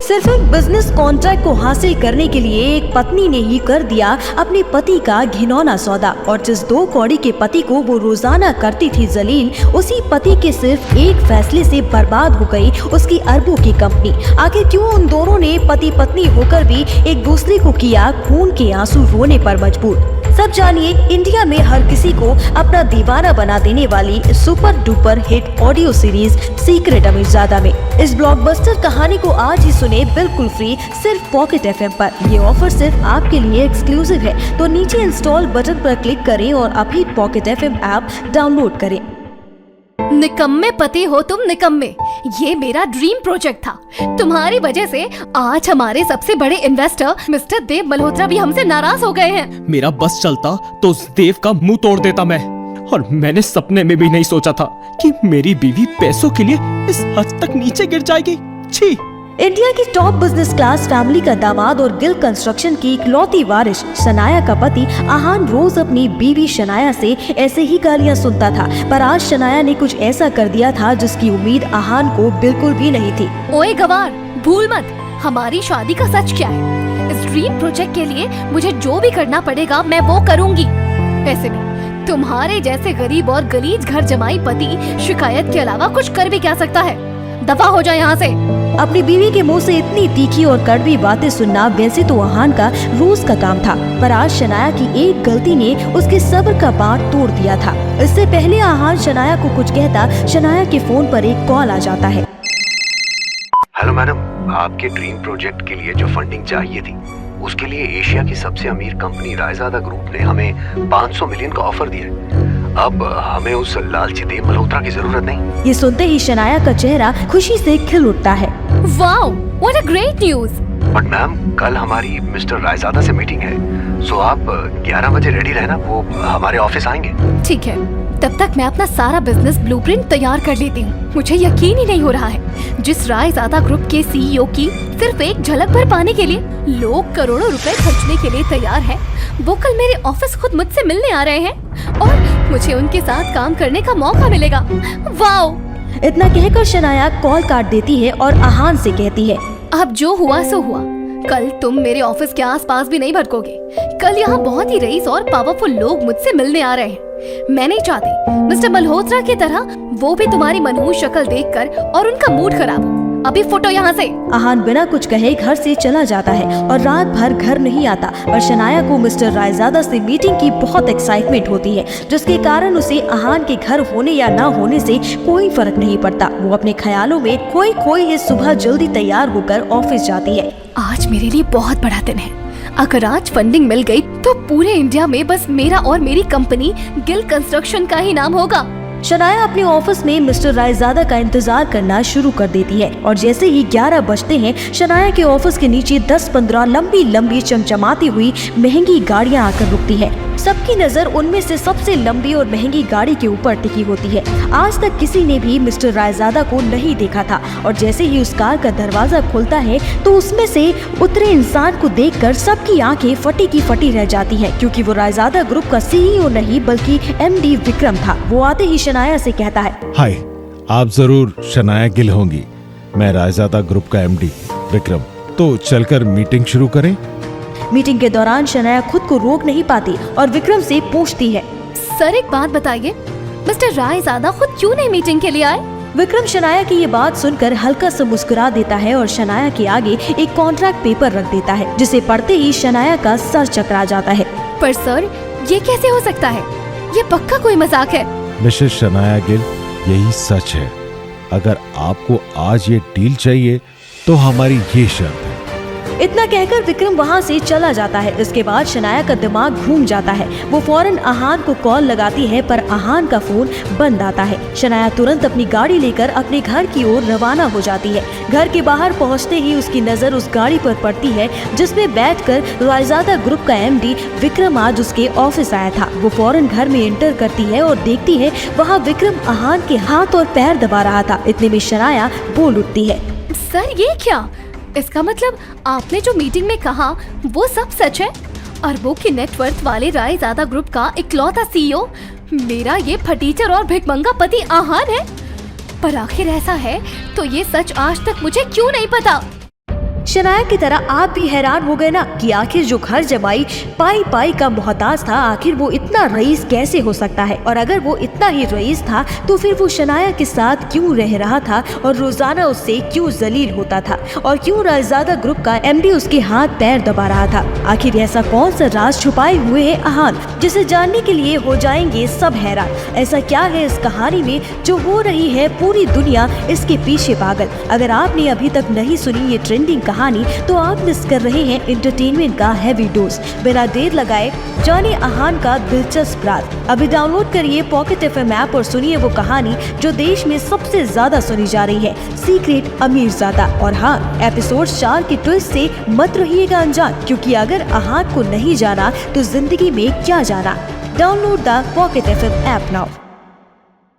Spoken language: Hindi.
सिर्फ एक बिजनेस कॉन्ट्रैक्ट को हासिल करने के लिए एक पत्नी ने ही कर दिया अपने पति का घिनौना सौदा। और जिस 2 कौड़ी के पति को वो रोजाना करती थी जलील, उसी पति के सिर्फ एक फैसले से बर्बाद हो गई उसकी अरबों की कंपनी। आखिर क्यों उन दोनों ने पति पत्नी होकर भी एक दूसरे को किया खून के आंसू रोने पर मजबूर? सब जानिए इंडिया में हर किसी को अपना दीवाना बना देने वाली super duper hit audio series secret Amirzada में। इस ब्लॉकबस्टर कहानी को आज ही सुने बिल्कुल फ्री, सिर्फ पॉकेट एफएम पर। ये ऑफर सिर्फ आपके लिए एक्सक्लूसिव है, तो नीचे इंस्टॉल बटन पर क्लिक करें और अभी पॉकेट एफएम ऐप डाउनलोड करें। निकम्मे पति हो तुम, निकम्मे। ये मेरा ड्रीम प्रोजेक्ट था। तुम्हारी वजह से आज हमारे सबसे बड़े इन्वेस्टर मिस्टर देव मल्होत्रा भी हमसे नाराज हो गए हैं। मेरा बस चलता तो उस देव का मुंह तोड़ देता मैं। और मैंने सपने में भी नहीं सोचा था कि मेरी बीवी पैसों के लिए इस हद तक नीचे गिर जाएगी। छी! इंडिया की टॉप बिजनेस क्लास फैमिली का दामाद और गिल कंस्ट्रक्शन की इकलौती वारिस शनाया का पति आहान रोज अपनी बीवी शनाया से ऐसे ही गालियां सुनता था, पर आज शनाया ने कुछ ऐसा कर दिया था जिसकी उम्मीद आहान को बिल्कुल भी नहीं थी। ओए गवार, भूल मत हमारी शादी का सच क्या है। इस ड्रीम प्रोजेक्ट के लिए मुझे जो भी करना पड़ेगा मैं वो करूँगी। वैसे भी तुम्हारे जैसे गरीब और गलीज घर जमाई पति शिकायत के अलावा कुछ कर भी क्या सकता है। दफा हो जाए यहाँ से। अपनी बीवी के मुंह से इतनी तीखी और कड़वी बातें सुनना वैसे तो आहान का रोज का काम था, पर आज शनाया की एक गलती ने उसके सब्र का बांध तोड़ दिया था। इससे पहले आहान शनाया को कुछ कहता, शनाया के फोन पर एक कॉल आ जाता है। हेलो मैडम, आपके ड्रीम प्रोजेक्ट के लिए जो फंडिंग चाहिए थी उसके लिए एशिया की सबसे अमीर कंपनी रायजादा ग्रुप ने हमें 500 मिलियन का ऑफर दिया है। अब हमें उस लालची देव मल्होत्रा की जरूरत नहीं। ये सुनते ही शनाया का चेहरा खुशी से खिल उठता है। Wow, what a great news. But ma'am, कल हमारी मिस्टर रायजादा से मीटिंग है, सो आप 11 बजे रेडी रहना, वो हमारे ऑफिस आएंगे। ठीक है, तब तक मैं अपना सारा बिजनेस ब्लूप्रिंट तैयार कर लेती हूँ। मुझे यकीन ही नहीं हो रहा है, जिस रायजादा ग्रुप के सीईओ की सिर्फ एक झलक भर पाने के लिए लोग करोड़ों रुपए खर्चने के लिए तैयार हैं, वो कल मेरे ऑफिस खुद मुझसे मिलने आ रहे हैं और मुझे उनके साथ काम करने का मौका मिलेगा। वाओ! इतना कहकर शनाया कॉल काट देती है और आहान से कहती है, अब जो हुआ सो हुआ। कल तुम मेरे ऑफिस के आसपास भी नहीं भटकोगे। कल यहाँ बहुत ही रईस और पावरफुल लोग मुझसे मिलने आ रहे हैं। मैं नहीं चाहती मिस्टर मल्होत्रा की तरह वो भी तुम्हारी मनहूस शक्ल देखकर और उनका मूड खराब हो। अभी फुटो यहाँ से। आहान बिना कुछ कहे घर से चला जाता है और रात भर घर नहीं आता। पर शनाया को मिस्टर रायजादा से मीटिंग की बहुत एक्साइटमेंट होती है, जिसके कारण उसे आहान के घर होने या ना होने से कोई फर्क नहीं पड़ता। वो अपने ख्यालों में खोई खोई इस सुबह जल्दी तैयार होकर ऑफिस जाती है। आज मेरे लिए बहुत बड़ा दिन है। अगर आज फंडिंग मिल गई तो पूरे इंडिया में बस मेरा और मेरी कंपनी गिल कंस्ट्रक्शन का ही नाम होगा। शनाया अपने ऑफिस में मिस्टर रायजादा का इंतजार करना शुरू कर देती है और जैसे ही 11 बजते हैं, शनाया के ऑफिस के नीचे 10-15 लंबी लंबी चमचमाती हुई महंगी गाड़ियां आकर रुकती है। सबकी नजर उनमें से सबसे लंबी और महंगी गाड़ी के ऊपर टिकी होती है। आज तक किसी ने भी मिस्टर रायजादा को नहीं देखा था और जैसे ही उस कार का दरवाजा खुलता है तो उसमें से उतरे इंसान को देखकर सबकी आंखें फटी की फटी रह जाती हैं, क्योंकि वो रायजादा ग्रुप का सीईओ नहीं बल्कि एमडी विक्रम था। वो आते ही शनाया से कहता है, हाय, आप जरूर शनाया गिल होंगी। मैं रायजादा ग्रुप का एमडी विक्रम। तो चलकर मीटिंग शुरू करें। मीटिंग के दौरान शनाया खुद को रोक नहीं पाती और विक्रम से पूछती है, सर एक बात बताइए, मिस्टर रायजादा खुद क्यों नहीं मीटिंग के लिए आए? विक्रम शनाया की ये बात सुनकर हल्का सा मुस्कुरा देता है और शनाया के आगे एक कॉन्ट्रैक्ट पेपर रख देता है, जिसे पढ़ते ही शनाया का सर चकरा जाता है। पर सर, ये कैसे हो सकता है? ये पक्का कोई मजाक है। मिसेस शनाया गिल, यही सच है। अगर आपको आज ये डील चाहिए तो हमारी ये शर्त है। इतना कहकर विक्रम वहाँ से चला जाता है। इसके बाद शनाया का दिमाग घूम जाता है। वो फौरन आहान को कॉल लगाती है, पर आहान का फोन बंद आता है। शनाया तुरंत अपनी गाड़ी लेकर अपने घर की ओर रवाना हो जाती है। घर के बाहर पहुँचते ही उसकी नजर उस गाड़ी पर पड़ती है जिसमें बैठकर रायजादा ग्रुप का एमडी विक्रम आज उसके ऑफिस आया था। वो फौरन घर में एंटर करती है और देखती है वहाँ विक्रम आहान के हाथ और पैर दबा रहा था। इतने में शनाया बोल उठती है, सर ये क्या? इसका मतलब आपने जो मीटिंग में कहा वो सब सच है? अरबों की नेटवर्थ वाले रायजादा ग्रुप का इकलौता सीईओ मेरा ये फटीचर और भिखमंगा पति आहान है? पर आखिर ऐसा है तो ये सच आज तक मुझे क्यों नहीं पता? शनाया की तरह आप भी हैरान हो गए ना कि आखिर जो घर जमाई पाई पाई का मोहताज था, आखिर वो इतना रईस कैसे हो सकता है? और अगर वो इतना ही रईस था तो फिर वो शनाया के साथ क्यों रह रहा था और रोजाना उससे क्यों जलील होता था? और क्यों रायजादा ग्रुप का एमडी उसके हाथ पैर दबा रहा था? आखिर ऐसा कौन सा राज छुपाए हुए है अहान, जिसे जानने के लिए हो जाएंगे सब हैरान। ऐसा क्या है इस कहानी में जो हो रही है पूरी दुनिया इसके पीछे पागल? अगर आपने अभी तक नहीं सुनी ये ट्रेंडिंग कहानी तो आप मिस कर रहे हैं एंटरटेनमेंट का हैवी डोज। बिना देर लगाए जानिए अहान का दिलचस्प राज। अभी डाउनलोड करिए पॉकेट FM ऐप और सुनिए वो कहानी जो देश में सबसे ज्यादा सुनी जा रही है, सीक्रेट अमीरजादा। और हाँ, एपिसोड 4 की ट्विस्ट से मत रहिएगा अनजान, क्योंकि अगर अहान को नहीं जाना तो जिंदगी में क्या जाना। Download the pocket FM app now.